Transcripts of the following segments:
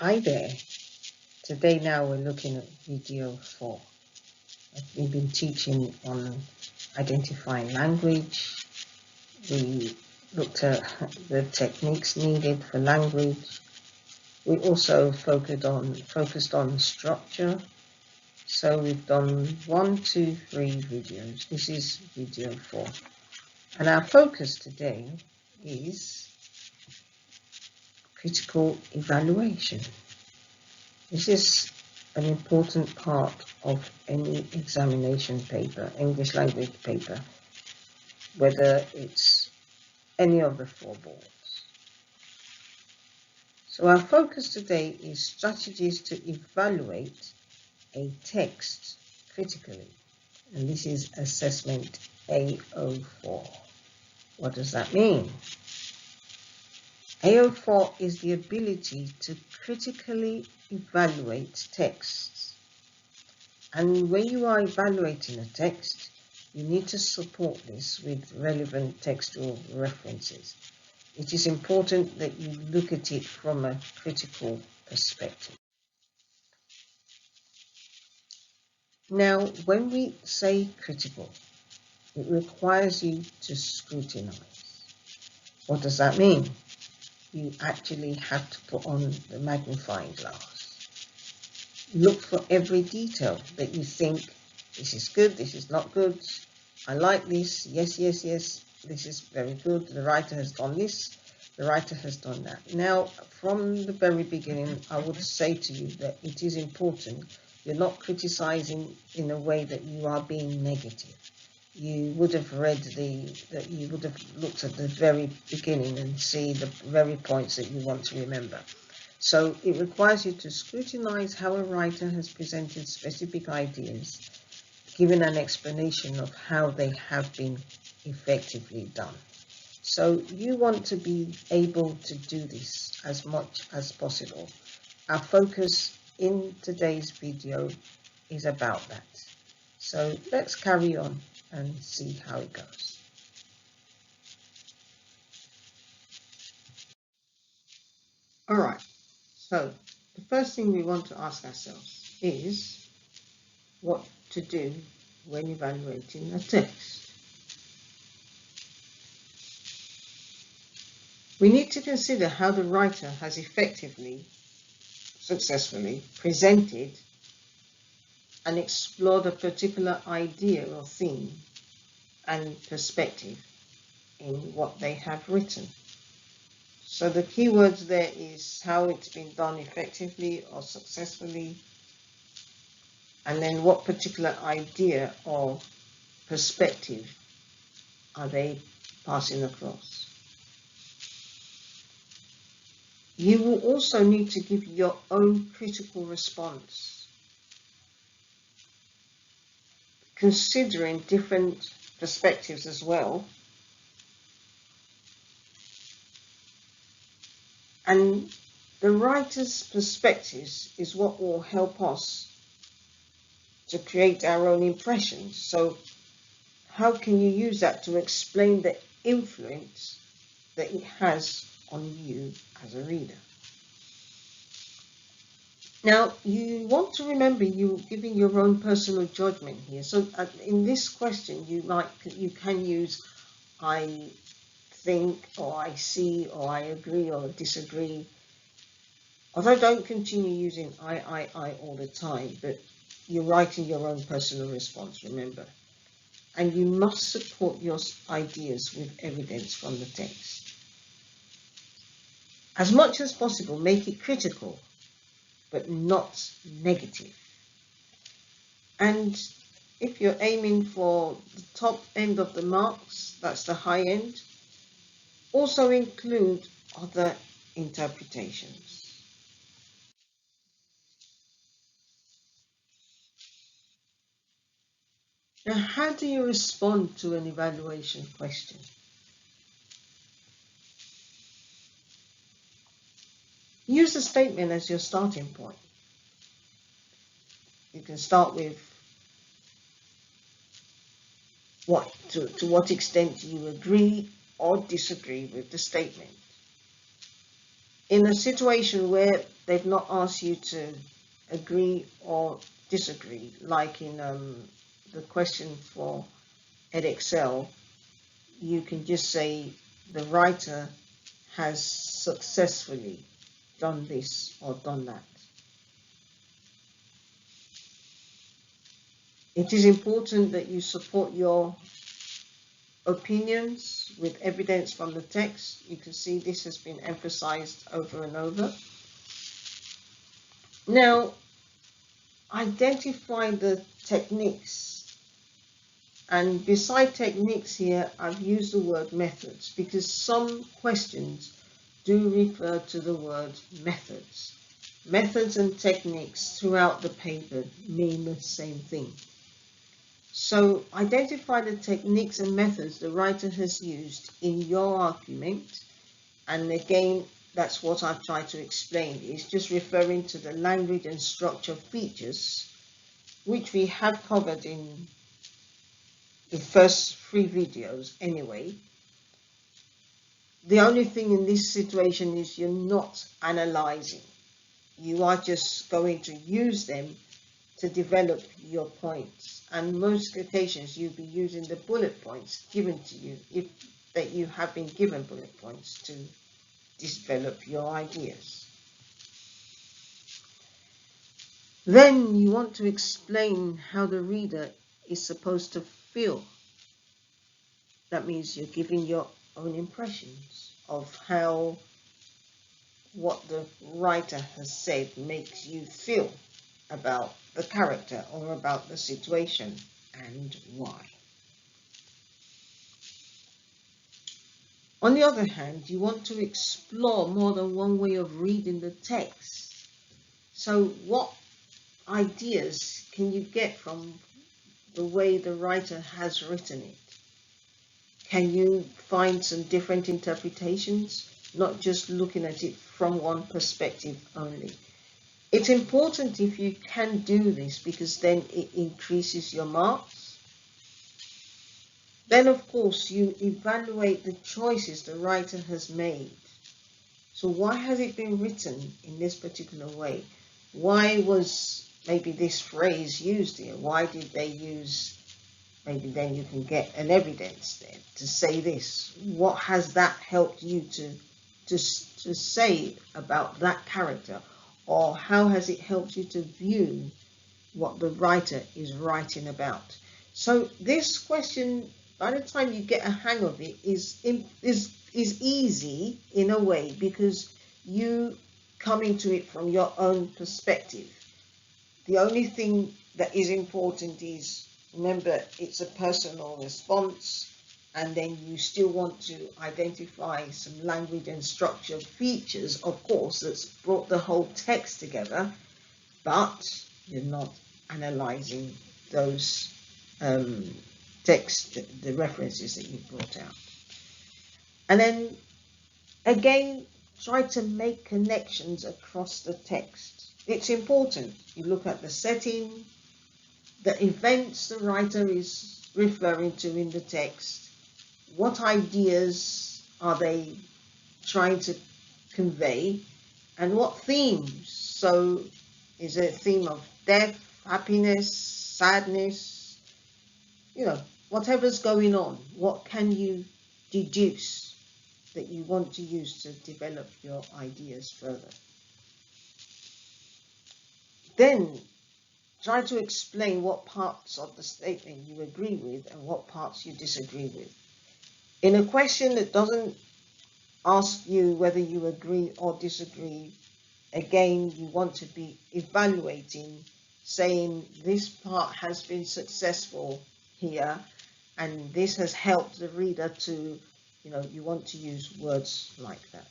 Hi there. Today now we're looking at video 4. We've been teaching on identifying language. We looked at the techniques needed for language. We also focused on structure. So we've done 1, 2, 3 videos. This is video 4. And our focus today is critical evaluation. This is an important part of any examination paper, English language paper, whether it's any of the 4 boards. So our focus today is strategies to evaluate a text critically. And this is assessment A04. What does that mean? A04 is the ability to critically evaluate texts. And when you are evaluating a text, you need to support this with relevant textual references. It is important that you look at it from a critical perspective. Now, when we say critical, it requires you to scrutinize. What does that mean? You actually have to put on the magnifying glass. Look for every detail that you think, this is good, this is not good, I like this, yes, yes, yes, this is very good, the writer has done this, the writer has done that. Now, from the very beginning, I would say to you that it is important you're not criticizing in a way that you are being negative. You would have you would have looked at the very beginning and see the very points that you want to remember. So it requires you to scrutinize how a writer has presented specific ideas, given an explanation of how they have been effectively done. So you want to be able to do this as much as possible. Our focus in today's video is about that. So let's carry on and see how it goes. All right, so the first thing we want to ask ourselves is what to do when evaluating a text. We need to consider how the writer has effectively, successfully presented and explored a particular idea or theme and perspective in what they have written. So the key words there is how it's been done effectively or successfully, and then what particular idea or perspective are they passing across. You will also need to give your own critical response, considering different perspectives as well. And the writer's perspectives is what will help us to create our own impressions. So how can you use that to explain the influence that it has on you as a reader? Now, you want to remember you're giving your own personal judgment here. So in this question, you can use I think, or I see, or I agree, or disagree. Although don't continue using I all the time, but you're writing your own personal response, remember. And you must support your ideas with evidence from the text. As much as possible, make it critical, but not negative. And if you're aiming for the top end of the marks, that's the high end, also include other interpretations. Now, how do you respond to an evaluation question? Use a statement as your starting point. You can start with to what extent you agree or disagree with the statement. In a situation where they've not asked you to agree or disagree, like in the question for Edexcel, you can just say the writer has successfully done this or done that. It is important that you support your opinions with evidence from the text. You can see this has been emphasized over and over. Now, identify the techniques. And beside techniques here, I've used the word methods because some questions do refer to the word methods. Methods and techniques throughout the paper mean the same thing. So identify the techniques and methods the writer has used in your argument. And again, that's what I've tried to explain. It's just referring to the language and structure features, which we have covered in the first 3 videos anyway. The only thing in this situation is you're not analyzing. You are just going to use them to develop your points. And most occasions you'll be using the bullet points given to you if that you have been given bullet points to develop your ideas. Then you want to explain how the reader is supposed to feel. That means you're giving your own impressions of how what the writer has said makes you feel about the character or about the situation and why. On the other hand, you want to explore more than one way of reading the text. So what ideas can you get from the way the writer has written it? Can you find some different interpretations, not just looking at it from one perspective only? It's important if you can do this because then it increases your marks. Then, of course, you evaluate the choices the writer has made. So why has it been written in this particular way? Why was maybe this phrase used here? Why did they use, maybe then you can get an evidence there to say this. What has that helped you to say about that character? Or how has it helped you to view what the writer is writing about? So this question, by the time you get a hang of it, is easy in a way because you coming to it from your own perspective. The only thing that is important is, remember, it's a personal response, and then you still want to identify some language and structure features, of course, that's brought the whole text together, but you're not analyzing those text, the references that you brought out. And then again, try to make connections across the text. It's important. You look at the setting, the events the writer is referring to in the text. What ideas are they trying to convey? And what themes? So is it a theme of death, happiness, sadness? You know, whatever's going on, what can you deduce that you want to use to develop your ideas further? Then try to explain what parts of the statement you agree with and what parts you disagree with. In a question that doesn't ask you whether you agree or disagree, again, you want to be evaluating, saying this part has been successful here, and this has helped the reader to, you want to use words like that.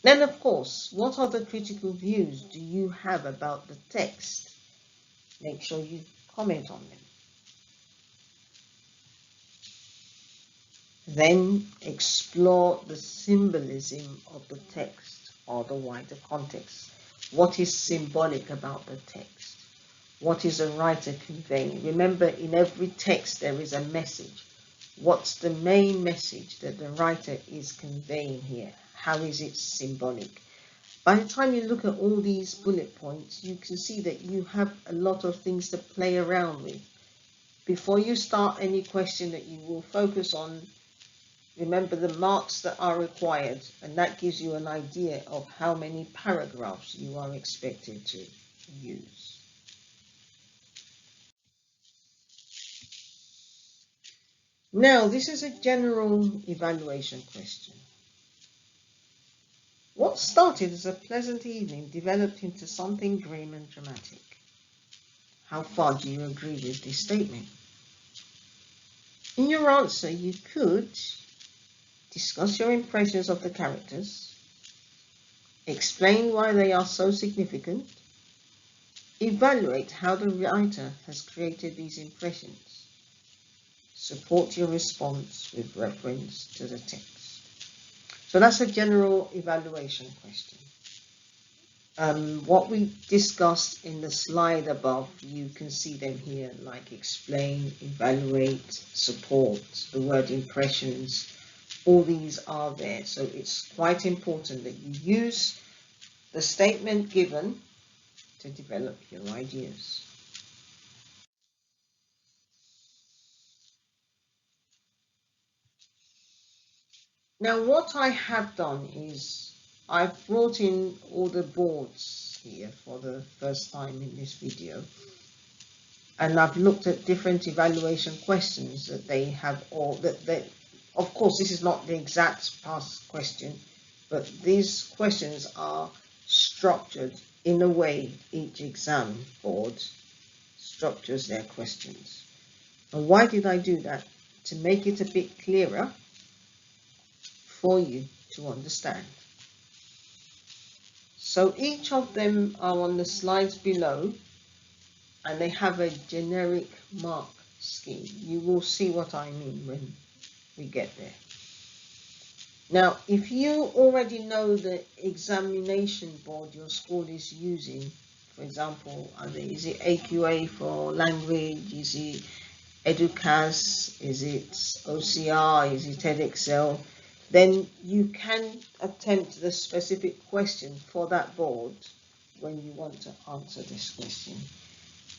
Then, of course, what other critical views do you have about the text? Make sure you comment on them. Then explore the symbolism of the text or the wider context. What is symbolic about the text? What is a writer conveying? Remember, in every text there is a message. What's the main message that the writer is conveying here? how is it symbolic. By the time you look at all these bullet points, you can see that you have a lot of things to play around with. Before you start any question that you will focus on, remember the marks that are required, and that gives you an idea of how many paragraphs you are expected to use. Now, this is a general evaluation question. What started as a pleasant evening developed into something grim and dramatic. How far do you agree with this statement? In your answer, you could discuss your impressions of the characters, explain why they are so significant, evaluate how the writer has created these impressions, support your response with reference to the text. So that's a general evaluation question. What we discussed in the slide above, you can see them here, like explain, evaluate, support, the word impressions, all these are there. So it's quite important that you use the statement given to develop your ideas. Now what I have done is I've brought in all the boards here for the first time in this video, and I've looked at different evaluation questions that they have, or that they, of course this is not the exact past question, but these questions are structured in a way each exam board structures their questions. And why did I do that? To make it a bit clearer for you to understand. So each of them are on the slides below, and they have a generic mark scheme. You will see what I mean when we get there. Now, if you already know the examination board your school is using, for example, is it AQA for language, is it Educas, is it OCR, is it Edexcel, then you can attempt the specific question for that board when you want to answer this question.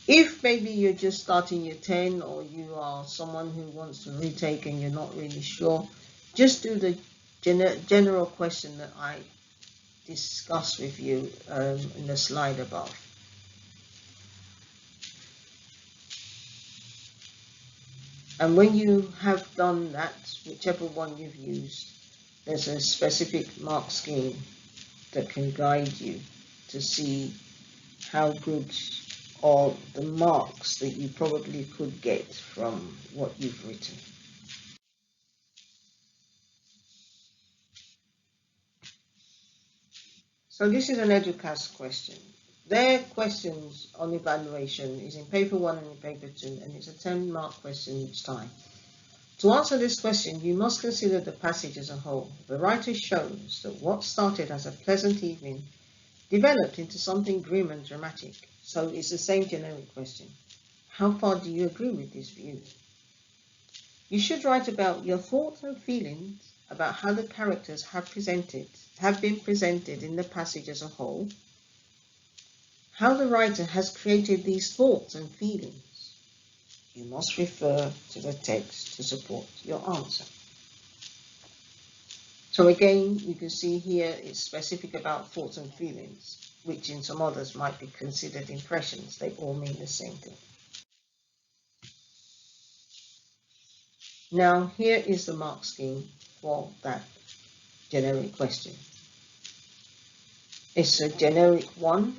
If maybe you're just starting year 10, or you are someone who wants to retake and you're not really sure, just do the general question that I discussed with you in the slide above. And when you have done that, whichever one you've used, there's a specific mark scheme that can guide you to see how good, or the marks that you probably could get from what you've written. So this is an Educas question. Their questions on evaluation is in paper 1 and in paper 2, and it's a 10-mark question each time. To answer this question, you must consider the passage as a whole. The writer shows that what started as a pleasant evening developed into something grim and dramatic. So it's the same generic question. How far do you agree with this view? You should write about your thoughts and feelings about how the characters have been presented in the passage as a whole, how the writer has created these thoughts and feelings. You must refer to the text to support your answer. So again, you can see here it's specific about thoughts and feelings, which in some others might be considered impressions. They all mean the same thing. Now here is the mark scheme for that generic question. It's a generic one,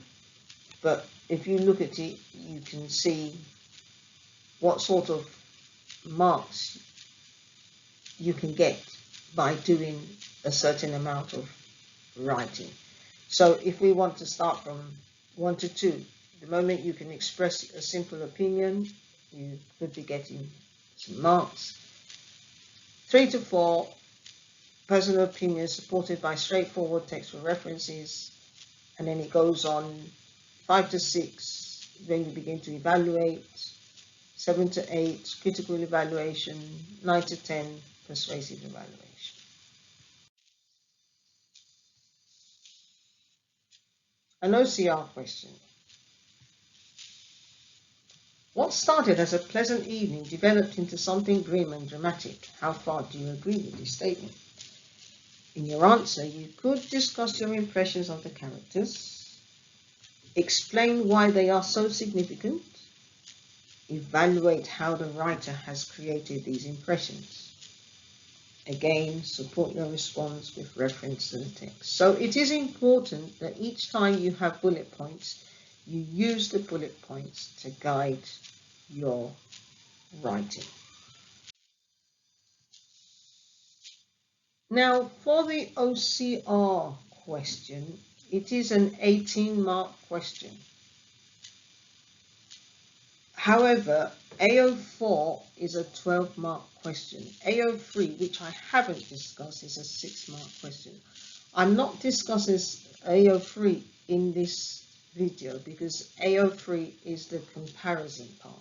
but if you look at it, you can see what sort of marks you can get by doing a certain amount of writing. So if we want to start from 1 to 2, the moment you can express a simple opinion, you could be getting some marks. 3 to 4, personal opinion supported by straightforward textual references, and then it goes on. 5 to 6, when you begin to evaluate. 7 to 8, critical evaluation. 9 to 10, persuasive evaluation. An OCR question. What started as a pleasant evening developed into something grim and dramatic. How far do you agree with this statement? In your answer, you could discuss your impressions of the characters, explain why they are so significant, evaluate how the writer has created these impressions. Again, support your response with reference to the text. So it is important that each time you have bullet points, you use the bullet points to guide your writing. Now, for the OCR question, it is an 18-mark question. However, AO4 is a 12-mark question. AO3, which I haven't discussed, is a 6-mark question. I'm not discussing AO3 in this video because AO3 is the comparison part.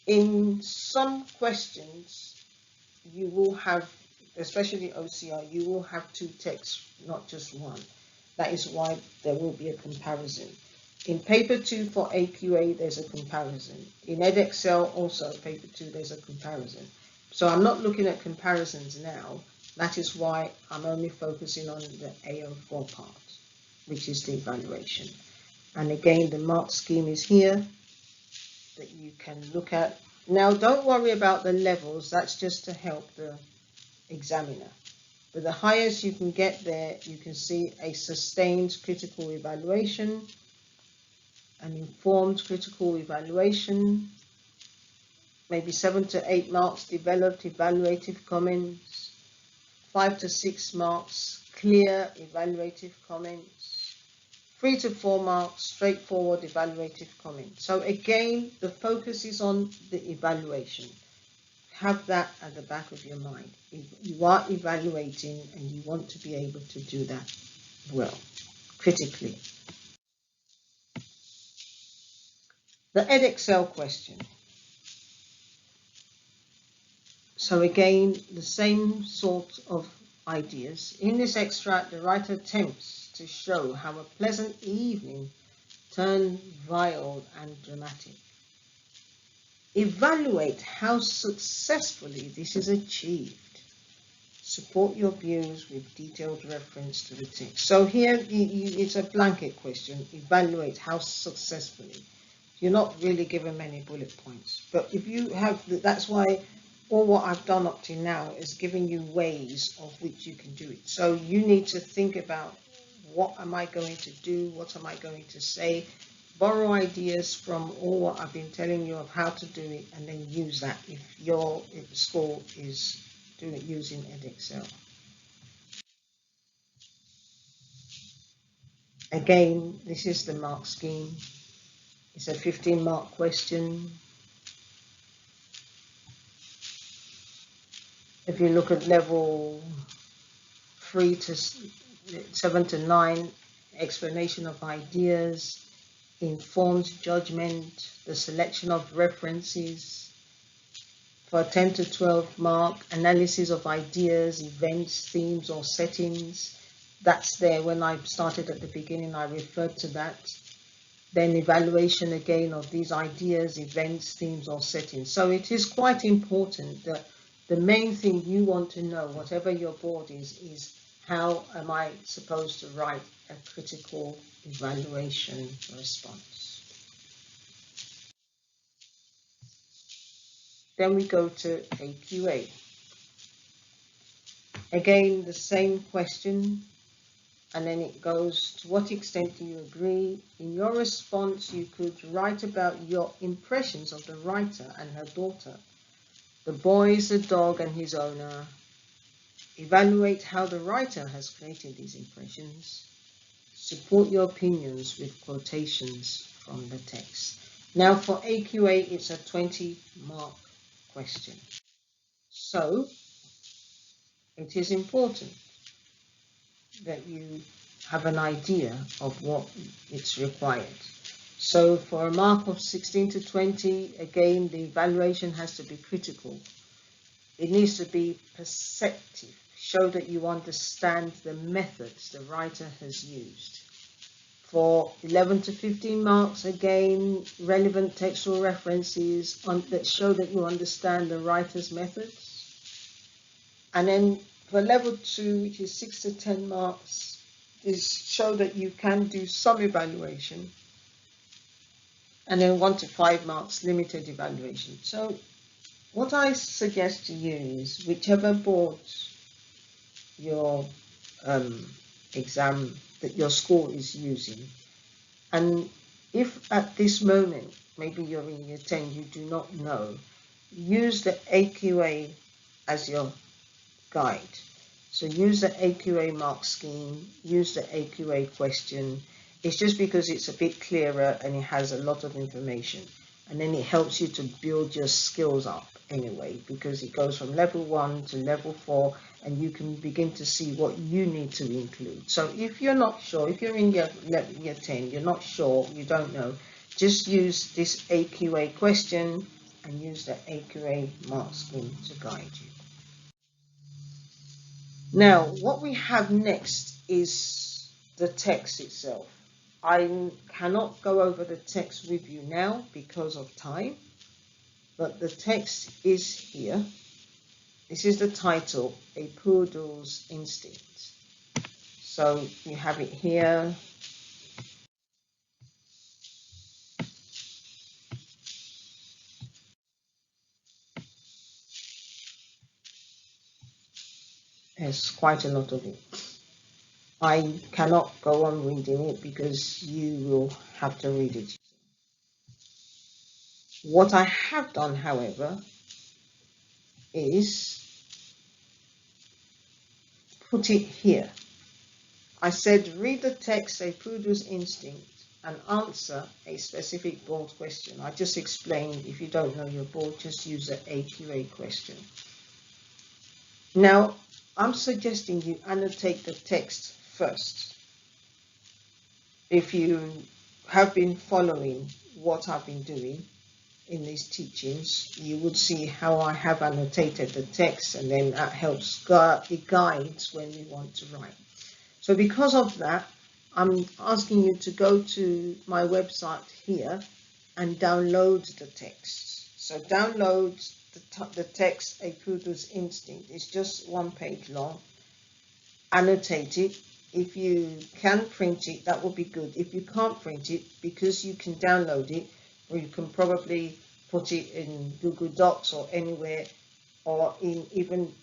In some questions, you will have, especially OCR, you will have two texts, not just one. That is why there will be a comparison. In paper 2 for AQA, there's a comparison. In Edexcel, also paper 2, there's a comparison. So I'm not looking at comparisons now. That is why I'm only focusing on the AO4 part, which is the evaluation. And again, the mark scheme is here that you can look at. Now, don't worry about the levels. That's just to help the examiner. But the highest you can get there, you can see a sustained critical evaluation, an informed critical evaluation, maybe 7 to 8 marks developed evaluative comments, 5 to 6 marks clear evaluative comments, 3 to 4 marks straightforward evaluative comments. So again, the focus is on the evaluation. Have that at the back of your mind. You are evaluating and you want to be able to do that well, critically. The Edexcel question. So again, the same sort of ideas. In this extract, the writer attempts to show how a pleasant evening turned violent and dramatic. Evaluate how successfully this is achieved. Support your views with detailed reference to the text. So here it's a blanket question. Evaluate how successfully. You're not really given many bullet points. But if you have, that's why all what I've done up to now is giving you ways of which you can do it. So you need to think about, what am I going to do? What am I going to say? Borrow ideas from all what I've been telling you of how to do it, and then use that if your school is doing it using Edexcel. Again, this is the mark scheme. It's a 15-mark question. If you look at level 3 to 7 to 9, explanation of ideas, informed judgment, the selection of references. For 10 to 12 mark, analysis of ideas, events, themes or settings. That's there. When I started at the beginning, I referred to that. Then evaluation again of these ideas, events, themes or settings. So it is quite important that the main thing you want to know, whatever your board is how am I supposed to write a critical evaluation response. Then we go to AQA. Again, the same question, and then it goes, to what extent do you agree? In your response, you could write about your impressions of the writer and her daughter. The boy is a dog and his owner. Evaluate how the writer has created these impressions. Support your opinions with quotations from the text. Now for AQA, it's a 20-mark question. So it is important that you have an idea of what it's required. So for a mark of 16 to 20, again, the evaluation has to be critical. It needs to be perceptive, show that you understand the methods the writer has used. For 11 to 15 marks, again, relevant textual references that show that you understand the writer's methods. And then for level 2, which is 6 to 10 marks, is show that you can do some evaluation. And then 1 to 5 marks, limited evaluation. So what I suggest to you is, whichever board your exam that your school is using, and if at this moment, maybe you're in year 10, you do not know, use the AQA as your guide. So use the AQA mark scheme, use the AQA question. It's just because it's a bit clearer and it has a lot of information. And then it helps you to build your skills up anyway, because it goes from level 1 to level 4, and you can begin to see what you need to include. So if you're not sure, if you're in year 10, you're not sure, you don't know, just use this AQA question and use the AQA mark scheme to guide you. Now, what we have next is the text itself. I cannot go over the text with you now because of time, but the text is here. This is the title, A Poodle's Instinct. So you have it here. There's quite a lot of it. I cannot go on reading it because you will have to read it. What I have done, however, is put it here. I said, read the text, A Poodle's Instinct, and answer a specific board question. I just explained, if you don't know your board, just use the AQA question. Now, I'm suggesting you annotate the text first. If you have been following what I've been doing in these teachings, you would see how I have annotated the text, and then that helps, it guides when we want to write. So because of that, I'm asking you to go to my website here and download the text. So download the text, A Poodle's Instinct. It's just 1 page long. Annotate it. If you can print it, that would be good. If you can't print it, because you can download it, or you can probably put it in Google Docs or anywhere, or in even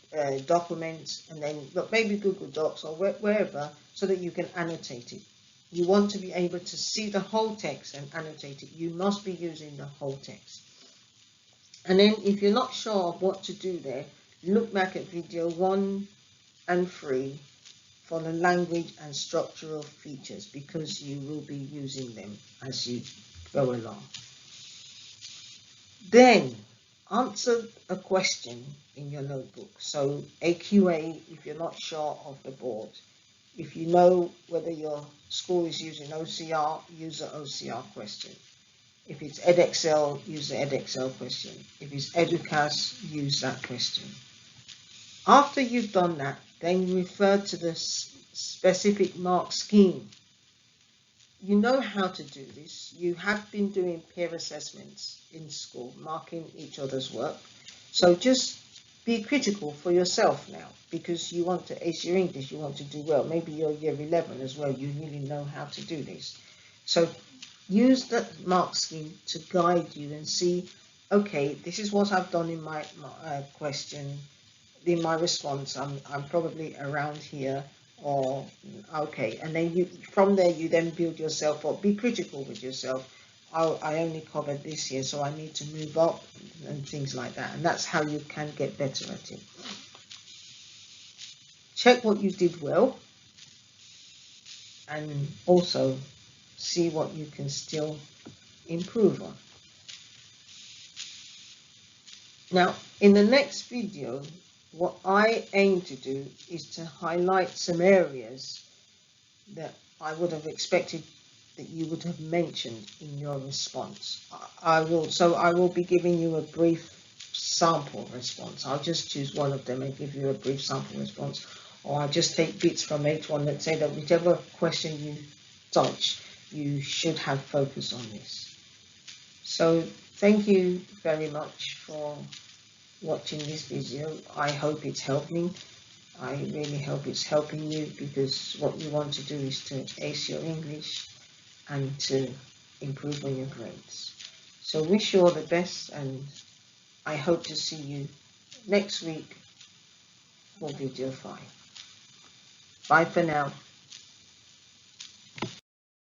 documents, and then maybe Google Docs or wherever, so that you can annotate it. You want to be able to see the whole text and annotate it. You must be using the whole text. And then if you're not sure of what to do there, look back at video 1 and 3 for the language and structural features, because you will be using them as you go along. Then answer a question in your notebook. So AQA, if you're not sure of the board. If you know whether your school is using OCR, use the OCR question. If it's Edexcel, use the Edexcel question. If it's Educas, use that question. After you've done that, then refer to the specific mark scheme. You know how to do this. You have been doing peer assessments in school, marking each other's work. So just be critical for yourself now, because you want to ace your English, you want to do well. Maybe you're year 11 as well, you really know how to do this. So use that mark scheme to guide you and see, okay, this is what I've done in my question, in my response, I'm probably around here, or okay, and then from there you then build yourself up. Be critical with yourself. I only covered this here, so I need to move up, and things like that, and that's how you can get better at it. Check what you did well, and also see what you can still improve on. Now, in the next video, what I aim to do is to highlight some areas that I would have expected that you would have mentioned in your response. I will be giving you a brief sample response. I'll just choose one of them and give you a brief sample response, or I'll just take bits from each one that say that whichever question you touch, you should have focus on this. So thank you very much for watching this video. I hope it's helping. I really hope it's helping you, because what you want to do is to ace your English and to improve on your grades. So wish you all the best, and I hope to see you next week for video 5. Bye for now.